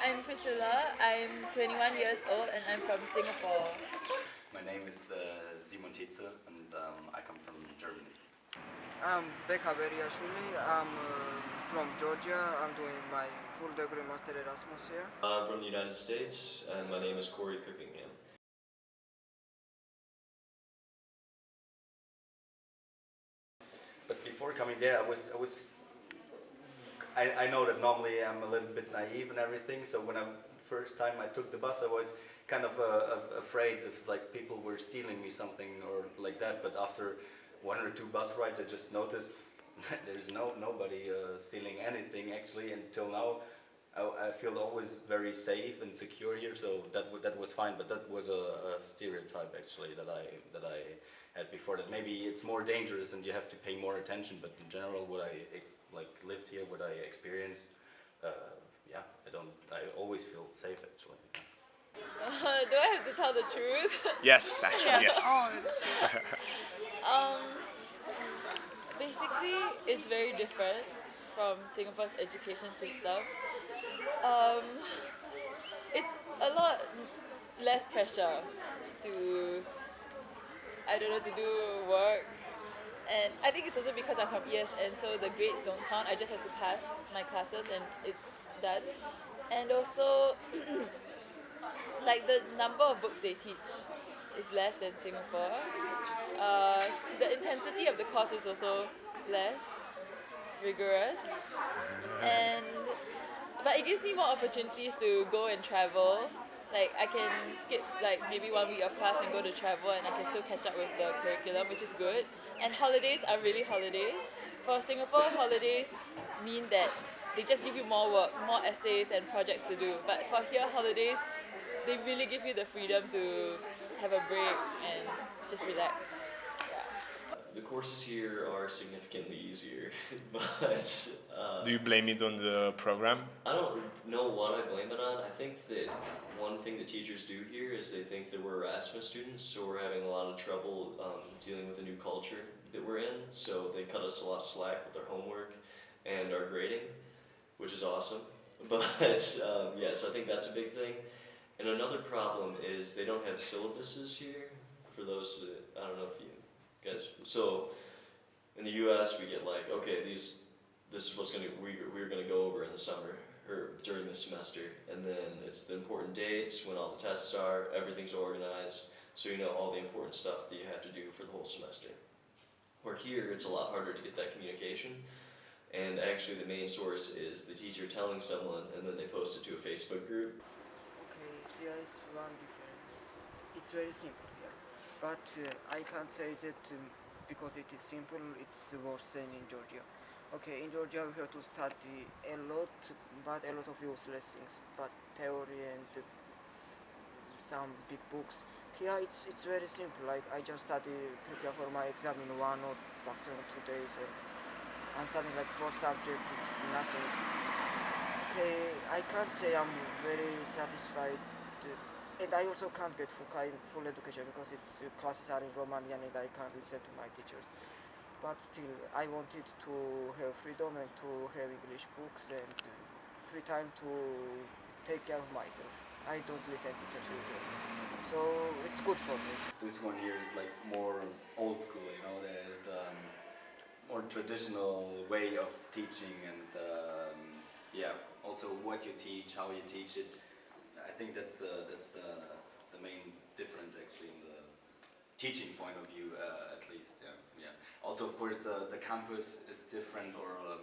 I'm Priscilla. I'm 21 years old and I'm from Singapore. My name is Simon Tietze and I come from Germany. I'm Beka Beriashvili. I'm from Georgia. I'm doing my full degree master Erasmus here. I'm from the United States and my name is Corey Cookingham. But before coming there, I know that normally I'm a little bit naive and everything. So when first time I took the bus, I was kind of afraid if like people were stealing me something or like that. But after one or two bus rides, I just noticed there's nobody stealing anything actually until now. I feel always very safe and secure here, so that was fine. But that was a stereotype actually that I had before. That maybe it's more dangerous and you have to pay more attention. But in general, what I lived here, what I experienced, yeah, I always feel safe actually. Do I have to tell the truth? Yes, actually, yes. Basically, it's very different from Singapore's education system. It's a lot less pressure to, I don't know, to do work. And I think it's also because I'm from ESN, so the grades don't count. I just have to pass my classes and it's done. And also, like the number of books they teach is less than Singapore. The intensity of the course is also less rigorous. But it gives me more opportunities to go and travel. Like I can skip like maybe 1 week of class and go to travel and I can still catch up with the curriculum, which is good. And holidays are really holidays. For Singapore, holidays mean that they just give you more work, more essays and projects to do. But for here, holidays, they really give you the freedom to have a break and just relax. The courses here are significantly easier, but Do you blame it on the program? I don't know what I blame it on. I think that one thing that teachers do here is they think that we're Erasmus students, so we're having a lot of trouble dealing with the new culture that we're in, so they cut us a lot of slack with our homework and our grading, which is awesome. But yeah, so I think that's a big thing. And another problem is they don't have syllabuses here. For those that, I don't know if you guys, so in the US we get like, okay, this is what's we're gonna go over in the summer or during the semester, and then it's the important dates, when all the tests are, everything's organized, so you know all the important stuff that you have to do for the whole semester. Where here it's a lot harder to get that communication, and actually the main source is the teacher telling someone and then they post it to a Facebook group. Okay, there is one difference. It's very simple here, but I can't say that because it is simple, it's worse than in Georgia. Okay, in Georgia we have to study a lot, but a lot of useless things, but theory and some big books. Here it's very simple, like I just prepare for my exam in 1 or maximum 2 days, and I'm studying like 4 subjects, it's nothing. Okay, I can't say I'm very satisfied, and I also can't get full education because classes are in Romanian and I can't listen to my teachers. But still, I wanted to have freedom and to have English books and free time to take care of myself. I don't listen to teachers usually, so it's good for me. This one here is like more old school, you know. There's the more traditional way of teaching, and yeah, also what you teach, how you teach it. I think that's the main difference actually in the teaching point of view, at least. Yeah, yeah. Also, of course, the campus is different, or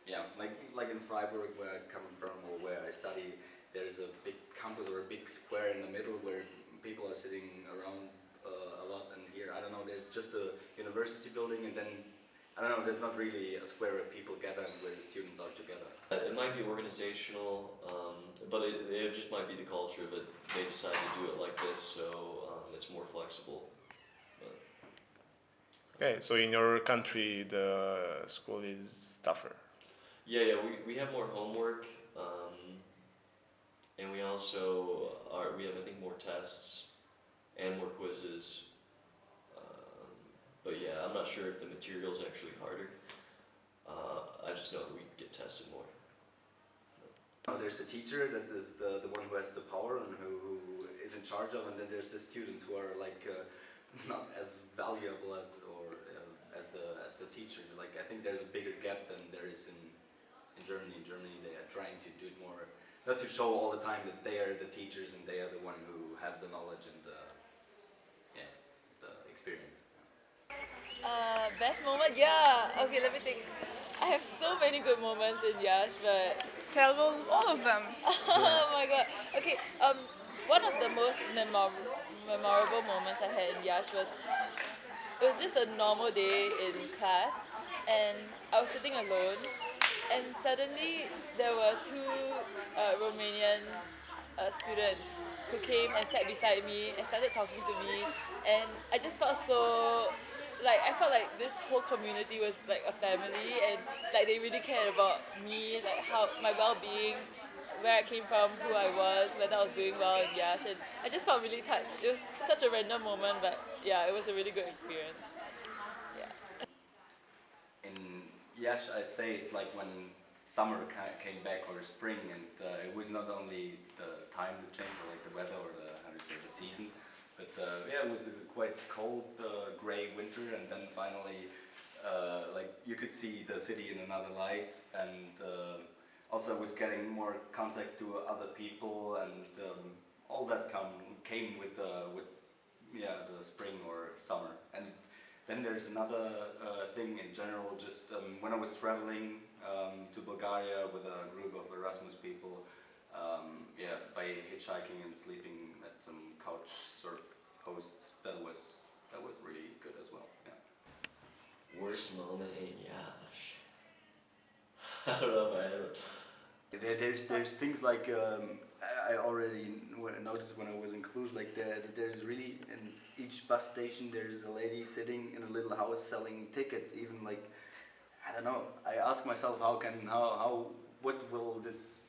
yeah, like in Freiburg, where I come from or where I study, there's a big campus or a big square in the middle where people are sitting around a lot. And here, I don't know, there's just a university building, and then I don't know, there's not really a square where people gather and where the students are together. It might be organizational, but it just might be the culture that they decide to do it like this, so it's more flexible. But. Okay, so in your country the school is tougher. Yeah, we have more homework, and we also we have I think more tests and more quizzes. But yeah, I'm not sure if the material's actually harder. I just know that we get tested more. There's a teacher that is the one who has the power and who is in charge of, and then there's the students who are like not as valuable as as the teacher. Like I think there's a bigger gap than there is in Germany. In Germany, they are trying to do it more, not to show all the time that they are the teachers and they are the one who have the knowledge and the experience. Best moment? Yeah. Okay, let me think. I have so many good moments in Iași, but Tell all of them. oh my god. Okay. One of the most memorable moments I had in Iași was it was just a normal day in class, and I was sitting alone, and suddenly there were two Romanian students who came and sat beside me and started talking to me, and I just felt so like I felt like this whole community was like a family, and like they really cared about me, like how my well-being, where I came from, who I was, whether I was doing well in Iași, and I just felt really touched. It was such a random moment, but yeah, it was a really good experience. Yeah. In Iași, I'd say it's like when summer came back or spring, and it was not only the time to change, or like the weather or the season, but yeah, it was a quite cold, grey winter, and then finally, like you could see the city in another light, and also was getting more contact to other people, and all that came with the spring or summer. And then there's another thing in general, just when I was traveling to Bulgaria with a group of Erasmus people, by hitchhiking and sleeping at some couch surf hosts, that was really good as well. Yeah. Worst moment in Iași. I don't know if I have it. There's things like I already noticed when I was in Cluj, like there's really in each bus station there's a lady sitting in a little house selling tickets. Even like I don't know. I ask myself what will this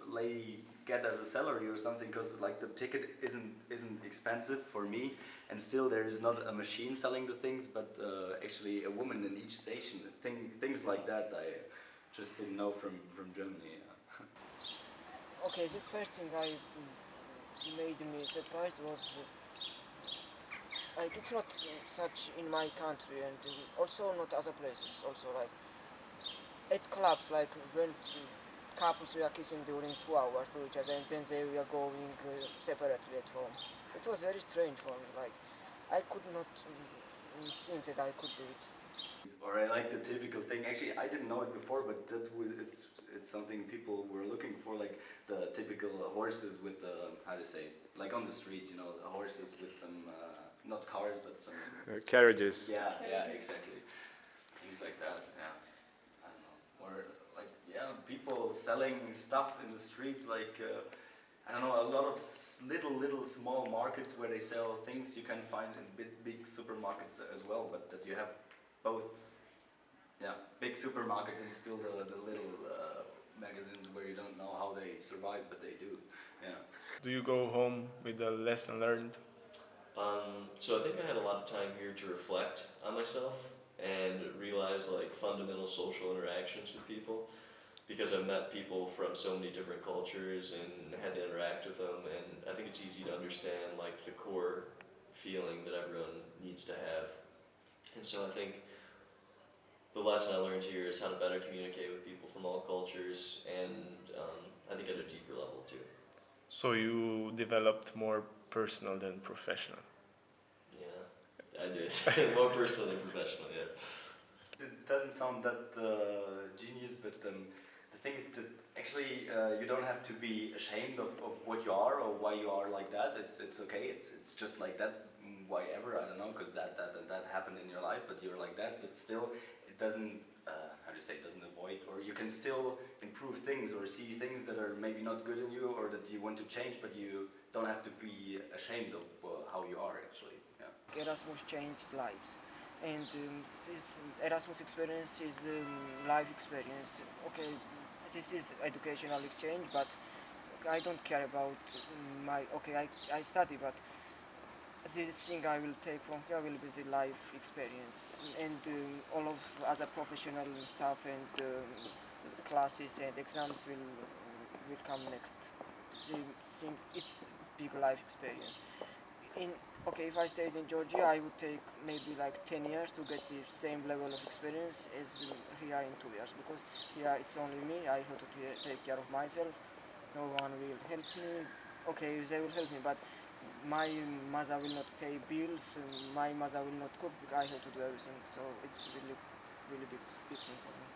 lady get as a salary or something, because like the ticket isn't expensive for me, and still there is not a machine selling the things, but actually a woman in each station. Things like that I just didn't know from Germany. Okay, the first thing I made me surprised was like it's not such in my country, and also not other places. Also like at clubs, like when couples were kissing during 2 hours to each other, and then they were going separately at home. It was very strange for me. Like I could not think that I could do it. Or I like the typical thing. Actually, I didn't know it before, but it's something people were looking for, like the typical horses with the like on the streets, the horses with some not cars but some Carriages. yeah, exactly, things like that. Yeah, I don't know, or like people selling stuff in the streets, like I don't know, a lot of little small markets where they sell things you can find in big supermarkets as well, but that you have both, big supermarkets and still the little magazines where you don't know how they survive, but they do. Yeah. Do you go home with a lesson learned? So I think I had a lot of time here to reflect on myself and realize like fundamental social interactions with people, because I've met people from so many different cultures and had to interact with them, and I think it's easy to understand like the core feeling that everyone needs to have. And so I think the lesson I learned here is how to better communicate with people from all cultures, and I think at a deeper level too. So you developed more personal than professional. Yeah, I did. More personal than professional, yeah. It doesn't sound that genius, but the thing is that actually you don't have to be ashamed of what you are or why you are like that. It's okay. It's just like that. Why ever, I don't know, because that happened in your life, but you're like that. But still, it doesn't doesn't avoid, or you can still improve things or see things that are maybe not good in you or that you want to change, but you don't have to be ashamed of how you are actually. Yeah. Erasmus changed lives, and this Erasmus experience is life experience. Okay, this is educational exchange, but I don't care about I study, but this thing I will take from here will be the life experience, and all of other professional stuff and classes and exams will come next. It's big life experience. If I stayed in Georgia, I would take maybe like 10 years to get the same level of experience as here in 2 years, because here it's only me. I have to take care of myself. No one will help me. Okay, they will help me, but my mother will not pay bills. My mother will not cook. I have to do everything. So it's really big thing for me.